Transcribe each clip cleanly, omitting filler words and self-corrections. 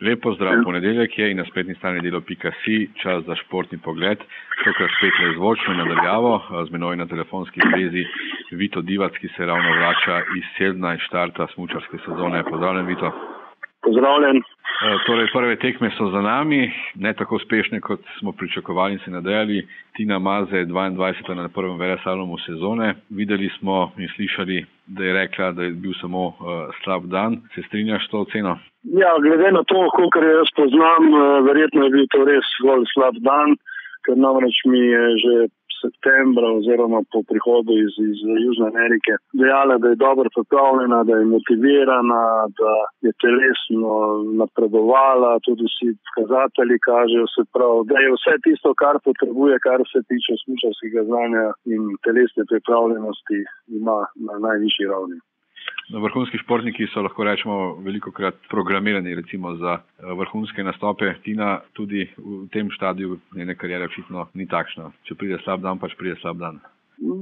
Lep pozdrav, ponedeljek je in na spletni strani delo.si, čas za športni pogled. Tokrat spet nezvočno nadaljavo, z menoj na telefonski zvezi Vito Divac, ki se ravno vrača iz Seldna iz štarta smučarske sezone. Pozdravljen, Vito. Pozdravljen. Torej, prve tekme so za nami, ne tako uspešne, kot smo pričakovali in se nadejali. Tina Maze, 22. na prvem veleslalomu sezone. Videli smo in slišali, da je rekla, da je bil samo slab dan. Se strinjaš s to oceno? Ja, glede na to, kolikor jaz poznam, verjetno je bil to res zgolj slab dan, ker namreč mi je že septembra oziroma po prihodu iz Južne Amerike dejala, da je dobro pripravljena, da je motivirana, da je telesno napredovala, tudi vsi pokazatelji kažejo, se pravi, da je vse tisto, kar potrebuje, kar se tiče smučarskega znanja in telesne pripravljenosti, ima na najvišji ravni. Vrhunski športniki so, lahko rečemo, velikokrat programirani recimo za vrhunske nastope. Tina tudi v tem štadiju njene kariere očitno ni takšna. Če pride slab dan, pač pride slab dan.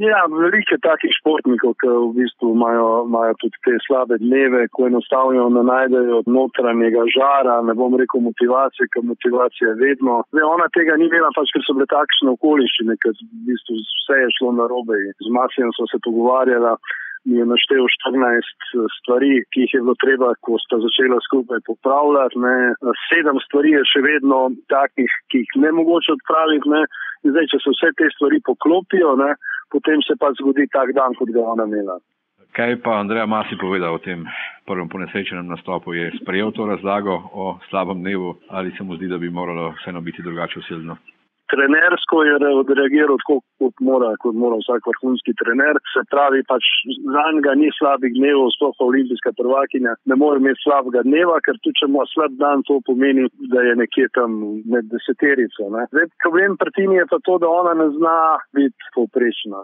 Ja, veliko je takih športnikov, ki v bistvu imajo tudi te slabe dneve, ko enostavno ne najdejo notranjega žara, ne bom rekel motivacije, ker motivacija je vedno. Ona tega ni imela, pač, ker so bile takšne okoliščine, ker v bistvu vse je šlo narobe. Z Masijem so se pogovarjala, mi je naštel 14 stvari, ki jih je bilo treba, ko sta začela skupaj popravljati. 7 stvari je še vedno takih, ki jih ne mogoče odpraviti. In zdaj, če se vse te stvari poklopijo, potem se pa zgodi tak dan, kot ga ona imela. Kaj pa Andreja Masi povedal o tem prvem ponesrečenem nastopu? Je sprejel to razlago o slabem dnevu ali se mu zdi, da bi moralo vseeno biti drugače v Seldnu? Trenersko je odreagiral tako, kot mora vsak vrhunski trener. Se pravi, pač zanjega ni slabih dnevov, sploh olimpijska prvakinja ne more imeti slabega dneva, ker tudi če ima slab dan, to pomeni, da je nekje tam med deseterico. Zdaj, problem pri Tini je pa to, da ona ne zna biti povprečna.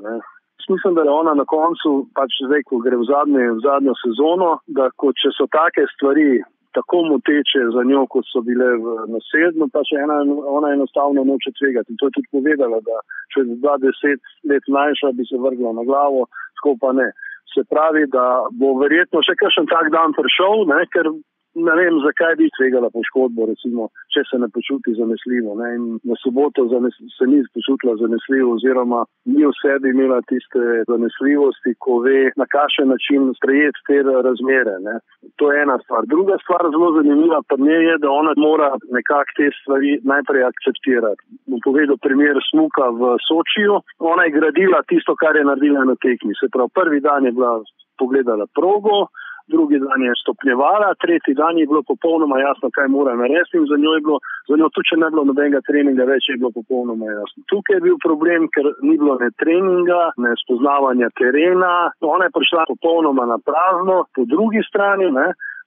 Mislim, da je ona na koncu, pač zdaj, ko gre v zadnjo sezono, da če so take stvari tako moteče za njo, kot so bile na Seldnu, pa še ona enostavno noče tvegati. In to je tudi povedala, da če je 20 let mlajša, bi se vrgla na glavo, tako pa ne. Se pravi, da bo verjetno še kakšen tak dan prišel, ker ne vem, zakaj bi tvegala poškodbo, recimo, če se ne počuti zanesljivo. In na soboto se ni počutila zanesljivo oziroma ni v sebi imela tiste zanesljivosti, ko ve, na kakšen način sprejeti te razmere. To je ena stvar. Druga stvar, zelo zanimiva pa njej je, da ona mora nekako te stvari najprej akceptirati. Bom povedal primer smuka v Sočiju. Ona je gradila tisto, kar je naredila na tekmi. Se pravi, prvi dan je bila pogledala progo, drugi dan je stopnjevala, tretji dan je bilo popolnoma jasno, kaj mora narediti in za njo tudi, če ne bilo nobenega treninga več, je bilo popolnoma jasno. Tukaj je bil problem, ker ni bilo ne treninga, ne spoznavanja terena, ona je prišla popolnoma na prazno, po drugi strani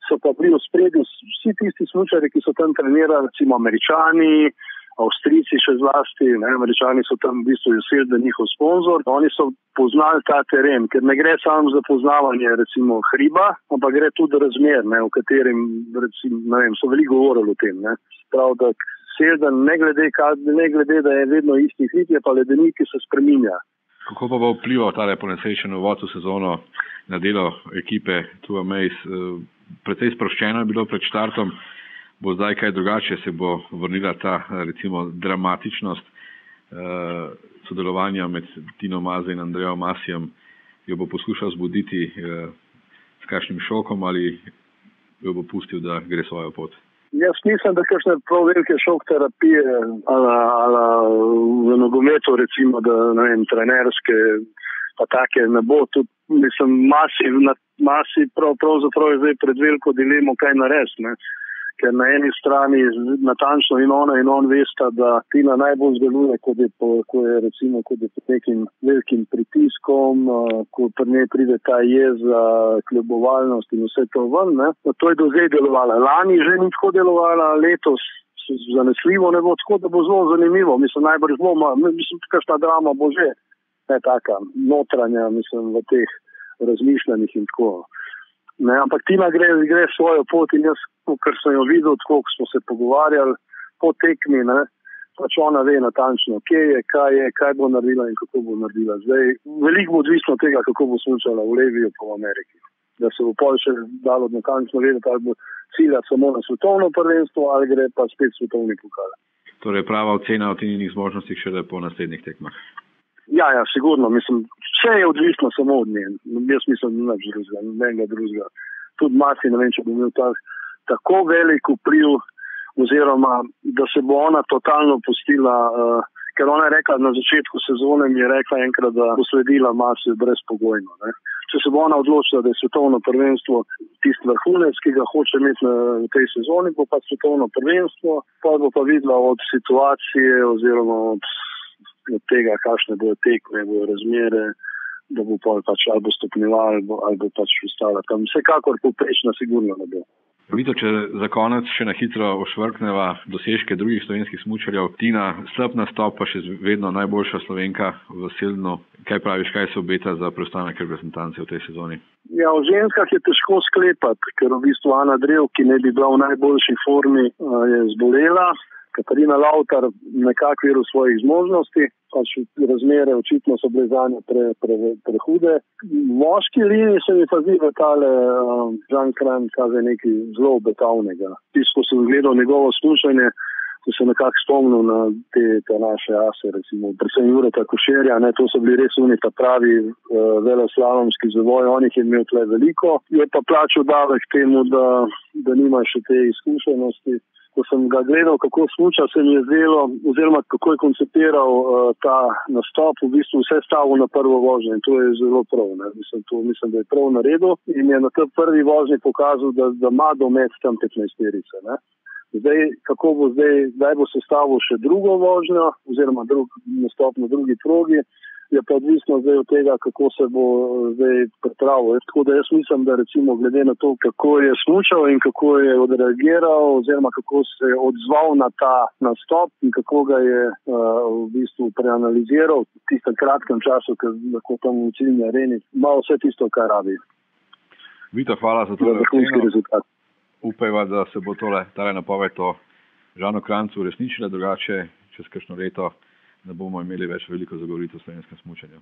so pa bili v spredju vsi tisti smučarji, ki so tam trenirali, recimo Američani, Avstrijci še zlasti, Američani so tam v bistvu Seldna njihov sponzor. Oni so poznali ta teren, ker ne gre samo za poznavanje recimo hriba, ampak gre tudi razmer, v katerem recimo, so veliko govorili o tem. Prav, da Seldna ne glede, da je vedno isti hrib, je pa ledenik, ki se spreminja. Kako pa bo vplival tale ponesrečen uvod v sezono na delo ekipe Two Amaze? Precej sproščeno je bilo pred štartom. Bo zdaj kaj drugače, se bo vrnila ta, recimo, dramatičnost sodelovanja med Tino Maze in Andrejo Masijem, jo bo poskušal zbuditi s kakšnim šokom ali jo bo pustil, da gre svojo pot? Jaz mislim, da kakšne prav velike šok terapije ala v nogometu, recimo, da trenerske pa take ne bo. Tudi, mislim, Masi pravzaprav je zdaj pred veliko dilemo, kaj narediti, ker na eni strani natančno in on vesta, da Tina najbolj zdeluje, ko je pod nekim velikim pritiskom, ko pri njej pride ta jeza, kljubovalnost in vse to ven. To je do zdaj delovala. Lani že ni tako delovala, letos zanesljivo ne bo, tako da bo zelo zanimivo. Mislim, najbrž bo, kakšna drama bo že, ne taka notranja, mislim, v teh razmišljanjih in tako. Ampak Tina gre svojo pot in jaz, ker sem jo videl, tako smo se pogovarjali po tekmi, pač ona ve natančno, kje je, kaj bo naredila in kako bo naredila. Zdaj, veliko bo odvisno od tega, kako bo smučala v Leviju po Ameriki. Da se bo pol še dalo natančno vedeti, ali bo cilja samo na svetovno prvenstvo ali gre pa spet svetovni pokal. Torej prava ocena o Tininih zmožnostih šele po naslednjih tekmah. Ja, sigurno. Mislim, vse je odvisno samo od nje. Jaz mislim, da nobenega drugega. Tudi Masi, ne vem, če bo imel tako velik vpliv, oziroma da se bo ona totalno pustila, ker ona je rekla na začetku sezone, mi je rekla enkrat, da bo sledila Masi brezpogojno. Ne. Če se bo ona odločila, da je svetovno prvenstvo tisti vrhunec, ki ga hoče imeti v tej sezoni, bo pa svetovno prvenstvo, pa bo pa videla od situacije oziroma od tega, kakšne bojo tekme, bojo razmere, da bo pač ali bo stopnjevala ali bo pač ostala tam. Vsekakor povprečna sigurno ne bo. Vito, če za konec še na hitro ošvrkneva dosežke drugih slovenskih smučarjev. Tina, slab nastop, pa še vedno najboljša Slovenka v Sildnu. Kaj praviš, kaj se obeta za preostanek reprezentance v tej sezoni? Ja, v ženskah je težko sklepati, ker v bistvu Ana Drev, ki ne bi bila v najboljši formi, je zbolela. Katarina Lavtar nekako v svojih zmožnosti, pač razmere očitno so bile zanje prehude. V moški liniji se mi pa zdi, da tale Žan Kran kaže nekaj zelo obetavnega. Tisto, ko sem gledal njegovo smučanje, ko sem nekako spomnil na te naše ase, recimo predvsem Jureta Košerja, to so bili res oni ta pravi veleslalomski zavoj, on jih je imel tle veliko. Je pa plačal davek temu, da nima še te izkušenosti. Ko sem ga gledal, kako smuča, se mi je zdelo, oziroma kako je koncepiral ta nastop, v bistvu vse stavil na prvo vožnjo in to je zelo prav. Mislim, da je prav naredil in je na tej prvi vožnji pokazal, da ima domet tam 15-terice. Zdaj, kako bo zdaj bo sestavil še drugo vožnjo, oziroma nastop na drugi progi, je pa odvisno zdaj od tega, kako se bo zdaj pripravil. Tako da jaz mislim, da recimo glede na to, kako je smučal in kako je odreagiral, oziroma kako se je odzval na ta nastop in kako ga je v bistvu preanaliziral v tistem kratkem času, ker lahko tam v ciljni areni ima vse tisto, kar rabi. Vito, hvala za to rezultat. Upajva, da se bo tale napoved o Žanu Krancu uresničila, drugače čez kakšno leto ne bomo imeli več veliko zagovoritev v slovenskem smučanju.